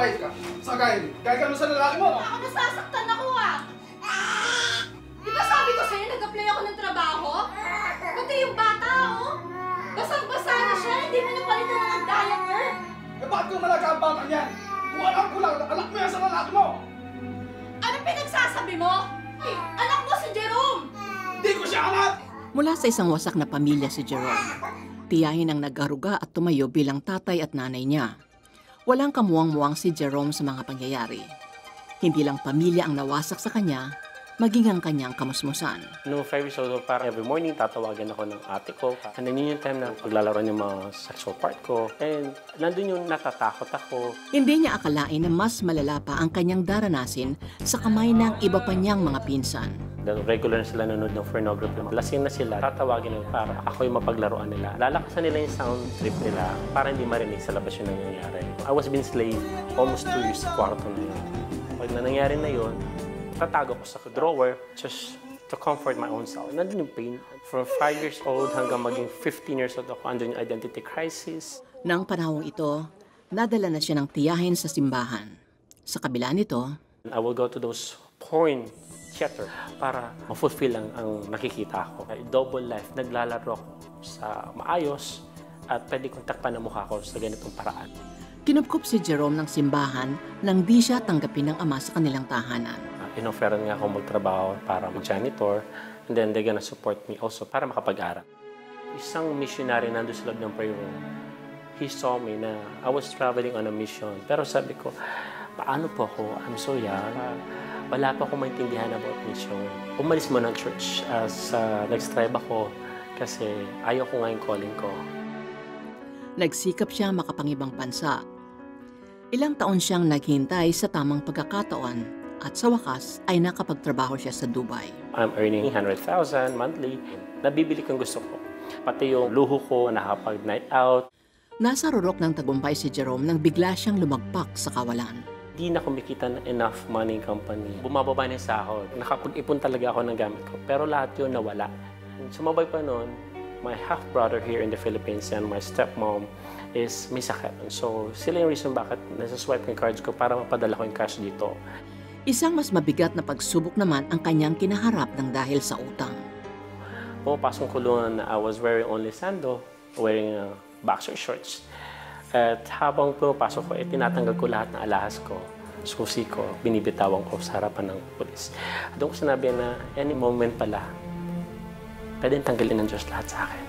mabait ka. Sa gaya ka mo sa lalaki mo. Ako nasasaktan ako ah! Di ba sabi ko sa'yo, nag-apply ako ng trabaho? Pati yung bata, oh! Basang-basa na siya, hindi mo napalitan ng diaper! Eh bakit kung malaga ang bata niyan? Kung alam ko lang, anak mo yan sa lalaki mo! Ano pinagsasabi mo? Eh, anak mo si Jerome! Hindi ko siya anak! Mula sa isang wasak na pamilya si Jerome, tiyahin ang nag-aruga at tumayo bilang tatay at nanay niya. Walang kamuwang-muwang si Jerome sa mga pangyayari. Hindi lang pamilya ang nawasak sa kanya, maging ang kanyang kamusmusan. Noong 5 years old, parang every morning tatawagan ako ng ate ko. And then yun yung time na paglalaroan yung mga sexual part ko. And nandun yung natatakot ako. Hindi niya akalain na mas malala pa ang kanyang daranasin sa kamay ng iba pa niyang mga pinsan. Regular na sila nanonood ng pornography. Lasing na sila, tatawagin nila para ako yung mapaglaruan nila. Lalakasan nila yung sound trip nila para hindi marinig sa labas yung nangyayari. I was being slave almost 2 years sa kwarto na yun. Pag nangyari na yun, tatago ko sa drawer just to comfort my own self. Nandun yung pain. From 5 years old hanggang maging 15 years old ako, andun yung identity crisis. Nang panahong ito, nadala na siya ng tiyahin sa simbahan. Sa kabila nito, I will go to those porn theater para ma-fulfill ang nakikita ko. Double life, naglalaro ako sa maayos at pwede kong takpan ang mukha ko sa ganitong paraan. kinupkup si Jerome ng simbahan nang di siya tanggapin ng ama sa kanilang tahanan. Inofferan nga ako magtrabaho para mag-janitor and then they're gonna support me also para makapag-aral. Isang missionary nandun sa loob ng prayer room, he saw me na I was traveling on a mission. Pero sabi ko, paano po ako? I'm so young. Wala pa akong maintindihan about mission. Umalis mo ng church as nag-strive ako kasi ayaw ko nga yung calling ko. Nagsikap siya makapangibang bansa. Ilang taon siyang naghintay sa tamang pagkakataon at sa wakas ay nakapagtrabaho siya sa Dubai. I'm earning 100,000 monthly. Nabibili kong gusto ko. Pati yung luho ko, nakapag-night out. Nasa rurok ng tagumpay si Jerome nang bigla siyang lumagpak sa kawalan. Di na kumikita na enough money company. Bumababa na yung sahod. Nakapag-ipon talaga ako ng gamit ko. Pero lahat yun nawala. Sumabay pa noon, my half-brother here in the Philippines and my stepmom is may sakit. So sila yung reason bakit nasa-swipe yung cards ko para mapadala ko yung cash dito. Isang mas mabigat na pagsubok naman ang kanyang kinaharap ng dahil sa utang. Pumapasok kulungan na I was wearing only sando, wearing boxer shorts. At habang pumapasok ko, tinatanggal ko lahat ng alahas ko, susi ko, binibitawan ko sa harapan ng pulis. At doon ko sinabi na any moment pala, pwedeng tanggalin ng Diyos lahat sa akin.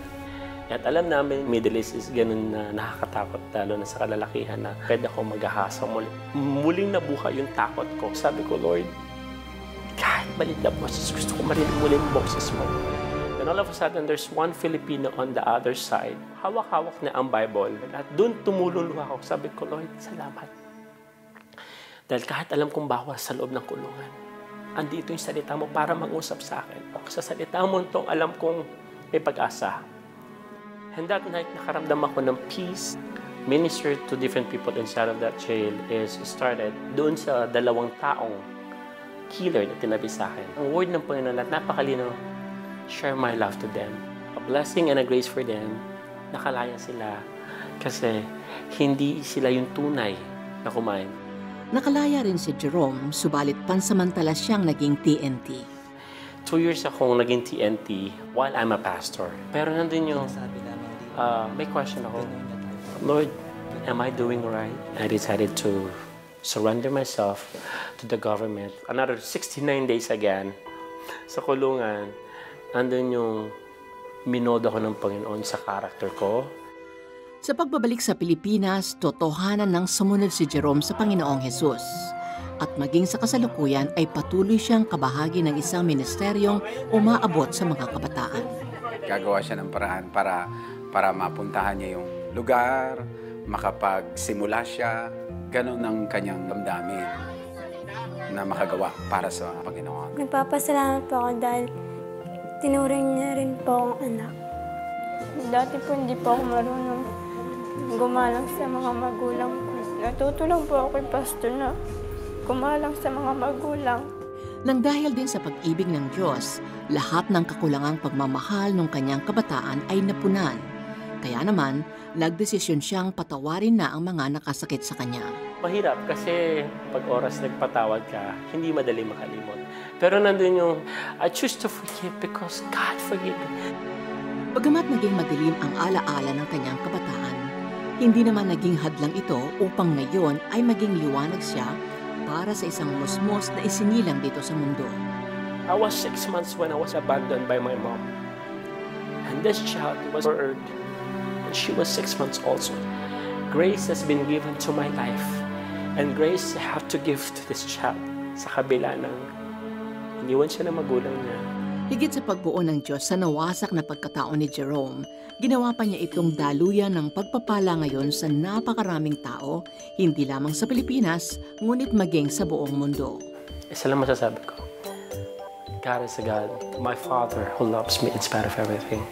At alam namin, Middle East is ganun na nakakatakot, lalo na sa kalalakihan na pwede ako maghahasa muli. Muling nabuhay yung takot ko. Sabi ko, Lord, kahit malit na boses, gusto ko marinig muli yung boses mo. And all of a sudden, there's one Filipino on the other side. Hawak-hawak na ang Bible. At doon tumululuha ako. Sabi ko, Lord, salamat. Dahil kahit alam kong bawal sa loob ng kulungan, andito yung salita mo para mag-usap sa akin. Sa salita mo itong alam kong may pag-asa. And that night, nakaramdam ako ng peace. Minister to different people inside of that jail is started doon sa dalawang taong killer na tinabi sa akin. Ang word ng Panginoon at napakalino, share my love to them. A blessing and a grace for them. Nakalaya sila kasi hindi sila yung tunay na kumain. Nakalaya rin si Jerome, subalit pansamantala siyang naging TNT. 2 years akong naging TNT while I'm a pastor. Pero nandun yung may question ako, Lord, am I doing right? I decided to surrender myself to the government. Another 69 days again sa kulungan. Andun yung minodo ko ng Panginoon sa karakter ko. Sa pagbabalik sa Pilipinas, totohanan ng sumunod si Jerome sa Panginoong Hesus. At maging sa kasalukuyan ay patuloy siyang kabahagi ng isang ministeryong umaabot sa mga kabataan. Gagawa siya ng paraan para mapuntahan niya yung lugar, makapagsimula siya, ganun ang kanyang damdamin na makagawa para sa Panginoon. Nagpapasalamat po ako dahil tinuring niya rin po akong anak. Dati po hindi po ako marunong gumalang sa mga magulang ko. Natutulong po ako kay pastor na gumalang sa mga magulang. Nang dahil din sa pag-ibig ng Diyos, lahat ng kakulangang pagmamahal ng kanyang kabataan ay napunan. Kaya naman, nagdesisyon siyang patawarin na ang mga nakasakit sa kanya. Mahirap kasi pag oras nagpatawad ka, hindi madali makalimot. Pero nandun yung, I choose to forgive because God forgive me. Bagamat naging madilim ang alaala ng kanyang kabataan, hindi naman naging hadlang ito upang ngayon ay maging liwanag siya para sa isang musmos na isinilang dito sa mundo. I was 6 months when I was abandoned by my mom. And this child was birthed, and she was 6 months also. Grace has been given to my life, and grace I have to give to this child sa kabila ng iniwan siya ng magulang niya. Higit sa pagbuo ng Diyos sa nawasak na pagkatao ni Jerome, ginawa pa niya itong daluyan ng pagpapala ngayon sa napakaraming tao, hindi lamang sa Pilipinas, ngunit maging sa buong mundo. Isa lang masasabi ko, God is a God, my Father who loves me in spite of everything.